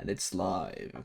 And it's live.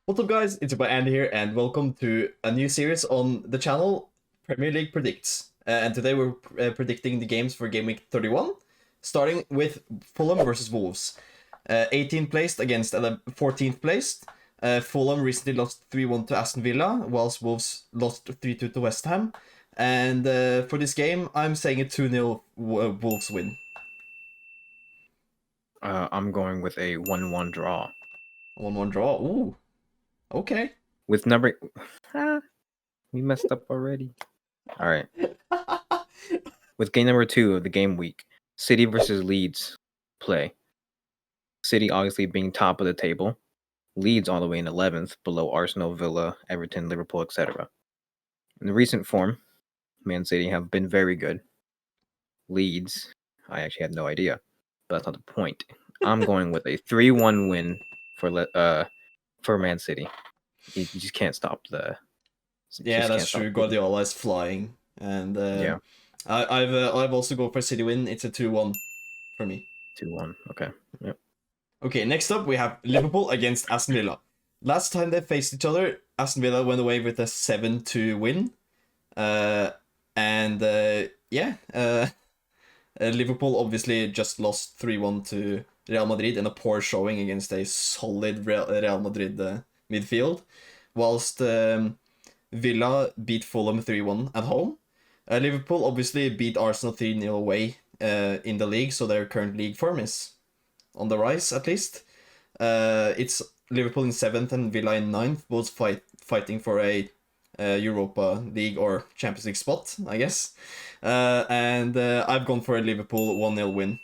What's up, guys? It's your boy Andy here, and welcome to a new series on the channel, Premier League Predicts. And today we're predicting the games for Game Week 31, starting with Fulham versus Wolves. 18th placed against 14th placed. Fulham recently lost 3-1 to Aston Villa, whilst Wolves lost 3-2 to West Ham. And for this game, I'm saying a 2-0 Wolves win. I'm going with a 1-1 draw. 1-1 draw. Ooh. Okay. With number... we messed up already. All right. With game number 2 of the game week, City versus Leeds play. City obviously being top of the table. Leeds all the way in 11th, below Arsenal, Villa, Everton, Liverpool, etc. In recent form, Man City have been very good. Leeds, I actually had no idea, but that's not the point. I'm going with a 3-1 win for Man City. You just can't stop the... Yeah, that's true. Guardiola is flying, and yeah, I've also gone for City win. It's a 2-1 for me. 2-1. Okay. Yep. Okay, next up we have Liverpool against Aston Villa. Last time they faced each other, Aston Villa went away with a 7-2 win. Liverpool obviously just lost 3-1 to Real Madrid in a poor showing against a solid Real Madrid midfield, whilst Villa beat Fulham 3-1 at home. Liverpool obviously beat Arsenal 3-0 away in the league, so their current league form is on the rise, at least. It's Liverpool in 7th and Villa in 9th, both fighting for a Europa League or Champions League spot, I guess. I've gone for a Liverpool 1-0 win.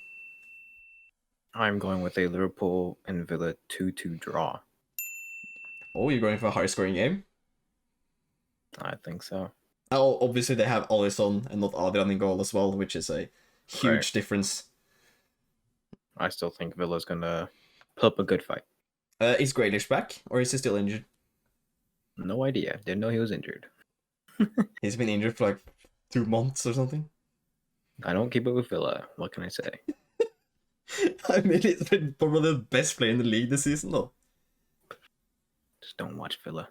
I'm going with a Liverpool and Villa 2-2 draw. Oh, you're going for a high-scoring game? I think so. Oh, obviously they have Alisson and not Adrian in goal as well, which is a huge difference. I still think Villa's gonna put up a good fight. Is Grealish back, or is he still injured? No idea. Didn't know he was injured. He's been injured for like 2 months or something. I don't keep it with Villa. What can I say? I mean, he's been probably the best player in the league this season, though. Just don't watch Villa.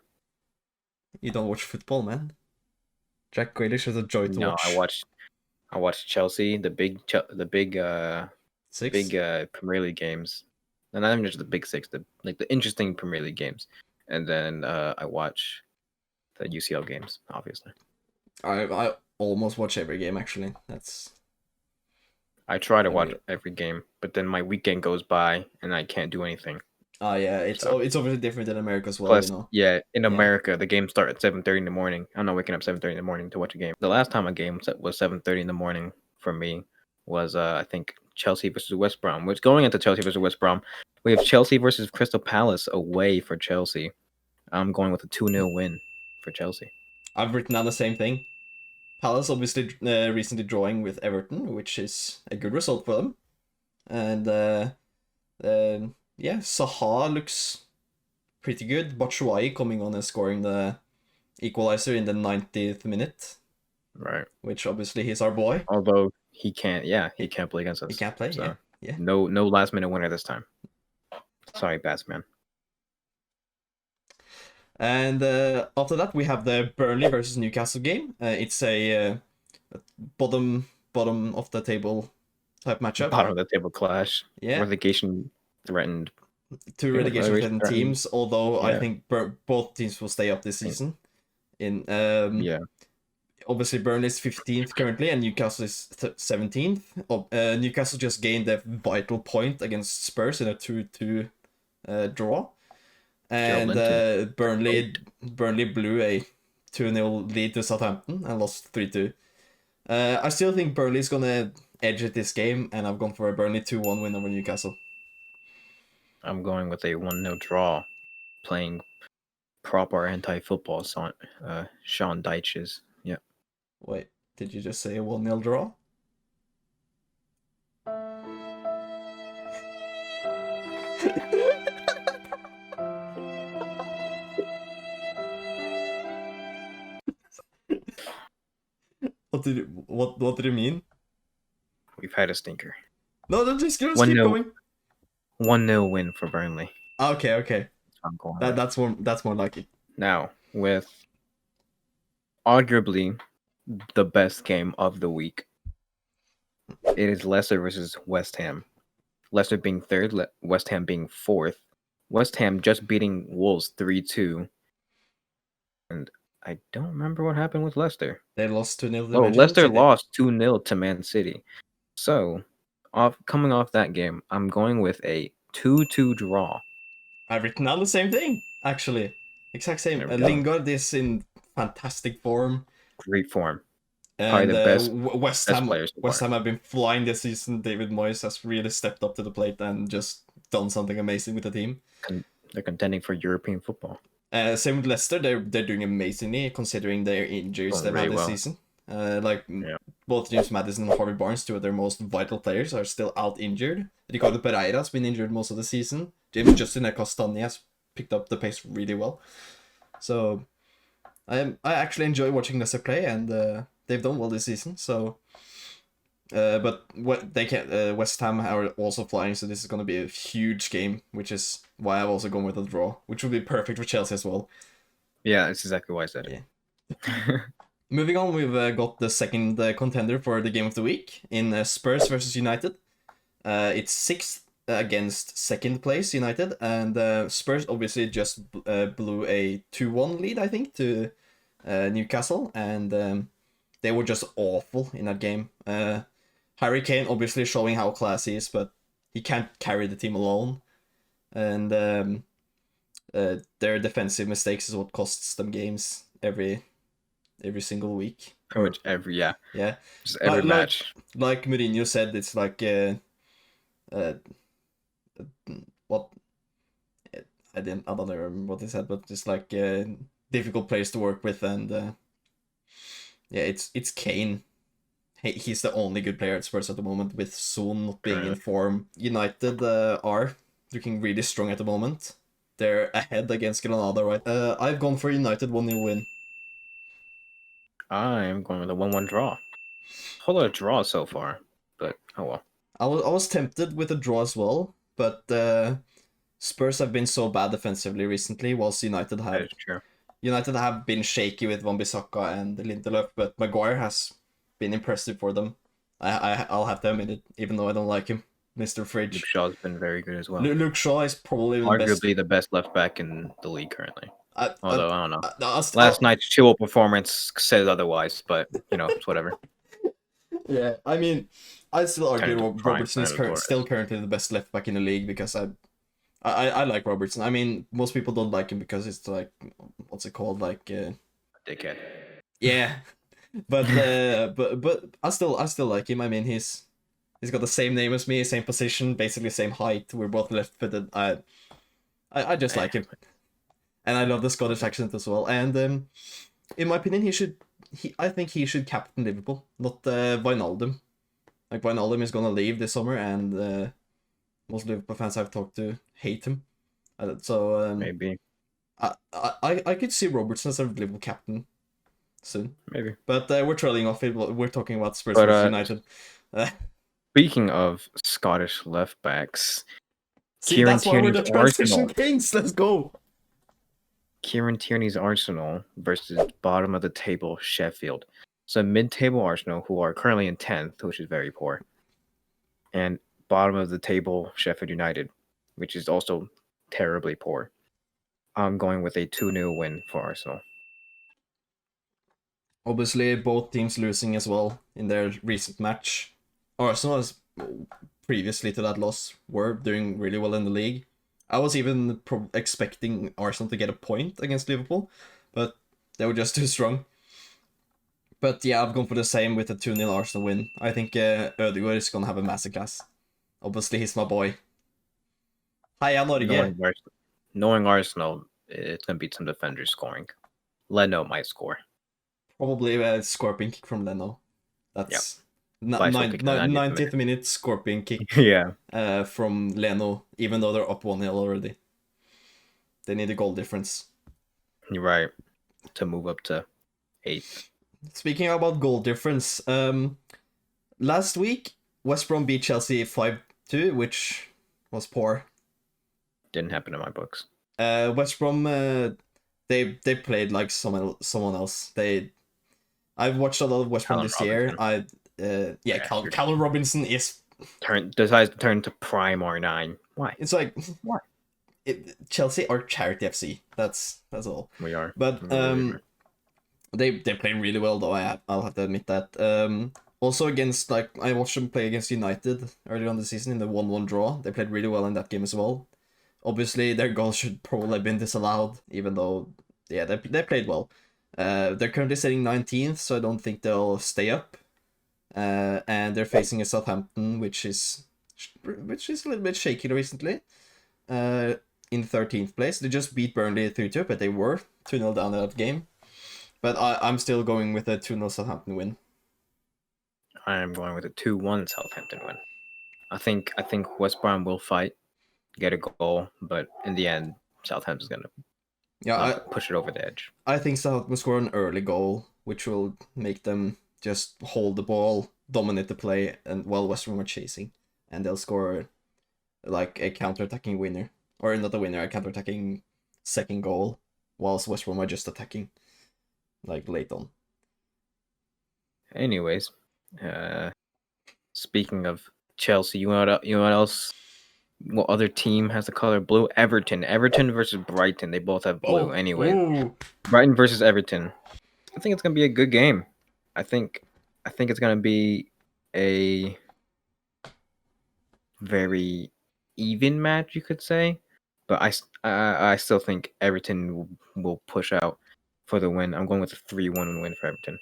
You don't watch football, man. Jack Grealish is a joy to watch. No, I watched Chelsea, the big Six? Premier League games. And not even just the big six, the interesting Premier League games. And then I watch the UCL games, obviously. I almost watch every game, actually. I try to watch every game, but then my weekend goes by and I can't do anything. Yeah, it's obviously different in America as well. Plus, you know. Yeah, in America, the games start at 7:30 in the morning. I'm not waking up 7:30 in the morning to watch a game. The last time a game was 7:30 in the morning for me was I think Chelsea versus West Brom. Which going into Chelsea versus West Brom, we have Chelsea versus Crystal Palace away for Chelsea. I'm going with a 2-0 win for Chelsea. I've written down the same thing. Palace obviously recently drawing with Everton, which is a good result for them. And Saha looks pretty good. Batshuayi coming on and scoring the equalizer in the 90th minute. Right. Which obviously he's our boy. Although he can't play against us. He can't play, so, yeah. No last minute winner this time. Sorry, Batsman. And after that, we have the Burnley versus Newcastle game. It's a bottom of the table type matchup. Bottom of the table clash. Yeah. Relegation threatened. Two relegation threatened teams, although I think both teams will stay up this season. Obviously, Burnley is 15th currently, and Newcastle is 17th. Newcastle just gained a vital point against Spurs in a 2-2 draw. And Burnley blew a 2-0 lead to Southampton and lost 3-2. I still think Burnley's going to edge it this game, and I've gone for a Burnley 2-1 win over Newcastle. I'm going with a 1-0 draw, playing proper anti-football Sean Dyche's. Yep. Wait, did you just say a 1-0 draw? What did you mean? We've had a stinker. No, just One keep nil, going. 1-0 win for Burnley. Okay. I'm going with. That's more like it. Now, with arguably the best game of the week, it is Leicester versus West Ham. Leicester being third, West Ham being fourth. West Ham just beating Wolves 3-2. And I don't remember what happened with Leicester. They lost 2-0 to Oh, Manchester Leicester City. lost 2-0 to Man City. So, coming off that game, I'm going with a 2-2 draw. I've written down the same thing, actually. Exact same. There we go. Lingard is in fantastic form. Great form. And the best- West best Ham, players so West far. Ham have been flying this season. David Moyes has really stepped up to the plate and just done something amazing with the team. They're contending for European football. Same with Leicester. They're doing amazingly considering their injuries they've had this season. Both James Maddison and Harvey Barnes, two of their most vital players, are still out injured. Ricardo Pereira has been injured most of the season. James Justin Castagna has picked up the pace really well. So I actually enjoy watching Leicester play, and they've done well this season. So, but what they can West Ham are also flying, so this is going to be a huge game, which is why I've also gone with a draw, which would be perfect for Chelsea as well. Yeah, that's exactly why I said it. Yeah. Moving on, we've got the second contender for the game of the week in Spurs versus United. It's sixth against second place United, and Spurs obviously just blew a 2-1 lead, I think, to Newcastle, and they were just awful in that game. Harry Kane obviously showing how class he is, but he can't carry the team alone, and their defensive mistakes is what costs them games every single week. Pretty much every Yeah. just every match. Like Mourinho said, it's like what I don't remember what he said, but just like difficult players to work with, and yeah, it's Kane. He's the only good player at Spurs at the moment, with Son not being in form. United are looking really strong at the moment. They're ahead against Granada, right? I've gone for United 1-0 win. I'm going with a 1-1 draw. Whole lot of draws so far, but oh well. I was tempted with a draw as well, but Spurs have been so bad defensively recently, whilst United That have is true. been shaky with Wan-Bissaka and Lindelöf, but Maguire has been impressive for them. I'll have to admit it, even though I don't like him, Mr. Fridge. Luke Shaw's been very good as well. Luke Shaw is probably arguably the best left back in the league currently. Although I don't know. Last night's Chilwell performance says otherwise, but you know, it's whatever. Yeah, I mean, I still argue Robertson is still currently the best left back in the league, because I like Robertson. I mean, most people don't like him because it's like, what's it called, like dickhead. Yeah, but I still like him. I mean, he's got the same name as me, same position, basically same height. We're both left-footed. I just like him, and I love the Scottish accent as well. And in my opinion, I think he should captain Liverpool, not Wijnaldum. Like, Wijnaldum is gonna leave this summer, and most Liverpool fans I've talked to hate him. Maybe. I could see Robertson as a Liverpool captain soon. Maybe. But we're trailing off it. We're talking about Spurs versus United. Speaking of Scottish left backs, that's why we're the transition kings. Let's go. Kieran Tierney's Arsenal versus bottom of the table Sheffield. So mid-table Arsenal, who are currently in 10th, which is very poor, and bottom of the table Sheffield United, which is also terribly poor. I'm going with a 2-0 win for Arsenal. Obviously, both teams losing as well in their recent match. Arsenal, as previously to that loss, were doing really well in the league. I was even expecting Arsenal to get a point against Liverpool, but they were just too strong. But yeah, I've gone for the same with a 2-0 Arsenal win. I think Ødegaard is going to have a masterclass. Obviously, he's my boy. Heia Norge. Knowing Arsenal, it's going to be some defenders scoring. Leno might score. Probably a scorpion kick from Leno. That's 90th minute scorpion kick. Yeah. From Leno, even though they're up 1-0 already. They need a goal difference. You're right. To move up to 8th. Speaking about goal difference, last week West Brom beat Chelsea 5-2, which was poor. Didn't happen in my books. West Brom, they played like someone else. I've watched a lot of West Brom Callum this year. Callum Robinson is decides to turn to Prime R9. Why? It's like Why? Chelsea are charity FC. That's all. We are. But they play really well though. I'll have to admit that. Also against I watched them play against United earlier on the season in the 1-1 draw. They played really well in that game as well. Obviously their goal should probably have been disallowed, even though they played well. They're currently sitting 19th, so I don't think they'll stay up. And they're facing a Southampton, which is a little bit shaky recently. In 13th place, they just beat Burnley 3-2, but they were 2-0 down in that game. But I'm still going with a 2-0 Southampton win. I am going with a 2-1 Southampton win. I think West Brom will fight, get a goal, but in the end, Southampton's gonna push it over the edge. I think Southampton will score an early goal, which will make them just hold the ball, dominate the play, and while West Brom are chasing, and they'll score like a counter-attacking winner, or not a winner, a counter-attacking second goal, whilst West Brom are just attacking, like late on. Anyways, speaking of Chelsea, you know what else? What other team has the color blue? Everton. Everton versus Brighton. They both have blue. Anyway, Brighton versus Everton. I think it's gonna be a good game. I think it's gonna be a very even match, you could say. But I still think Everton will push out for the win. I'm going with a 3-1 win for Everton.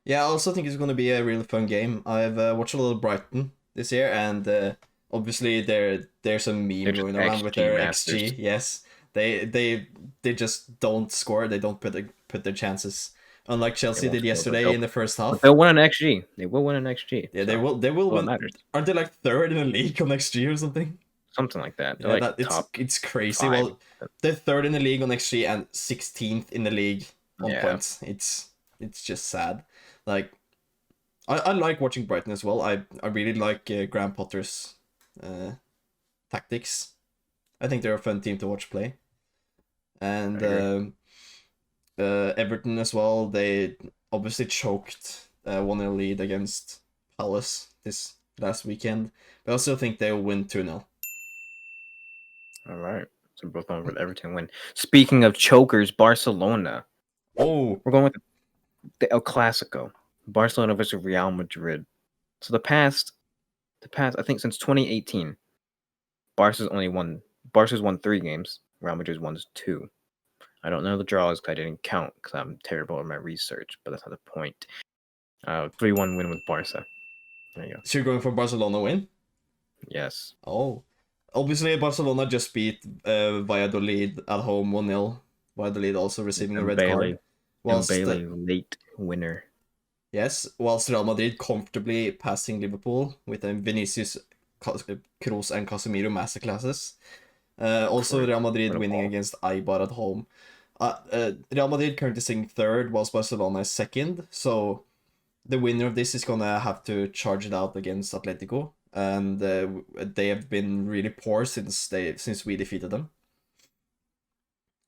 Yeah, I also think it's going to be a really fun game. I've watched a lot of Brighton this year, and obviously there's a meme going around with their XG. Yes, they just don't score. They don't put their chances. Unlike Chelsea did yesterday in the first half. But they'll win an XG. They will win an XG. Yeah, they will win. Aren't they like third in the league on XG or something? Something like that. They're it's crazy. 5. Well, they're third in the league on XG and 16th in the league on points. It's just sad. Like, I like watching Brighton as well. I really like Graham Potter's tactics. I think they're a fun team to watch play. And Everton as well. They obviously choked 1-0 lead against Palace this last weekend. But I also think they'll win 2-0. All right. So both going with Everton win. Speaking of chokers, Barcelona. Oh, we're going with the El Classico. Barcelona versus Real Madrid. So the past, I think since 2018, Barca's won 3 games. Real Madrid's won 2. I don't know the draws because I didn't count because I'm terrible at my research, but that's not the point. 3-1 win with Barca. There you go. So you're going for Barcelona win? Yes. Oh. Obviously, Barcelona just beat Valladolid at home 1-0. Valladolid also receiving a red card. Bailey late winner. Yes, whilst Real Madrid comfortably passing Liverpool with a Vinicius, Kroos and Casemiro masterclasses. Also, Real Madrid winning against Eibar at home. Real Madrid currently sitting third, whilst Barcelona is second. So the winner of this is gonna have to charge it out against Atletico, and they have been really poor since we defeated them.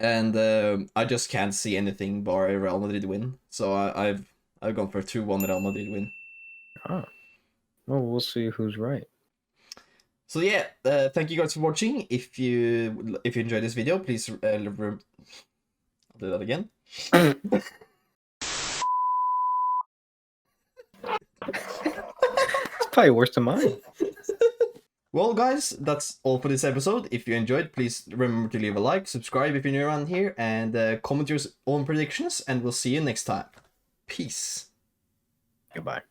And I just can't see anything bar a Real Madrid win. So I've gone for a 2-1 Real Madrid win. Oh. Well, we'll see who's right. So yeah, thank you guys for watching. If you enjoyed this video, please I'll do that again. It's probably worse than mine. Well, guys, that's all for this episode. If you enjoyed, please remember to leave a like, subscribe if you're new around here, and comment your own predictions, and we'll see you next time. Peace. Goodbye.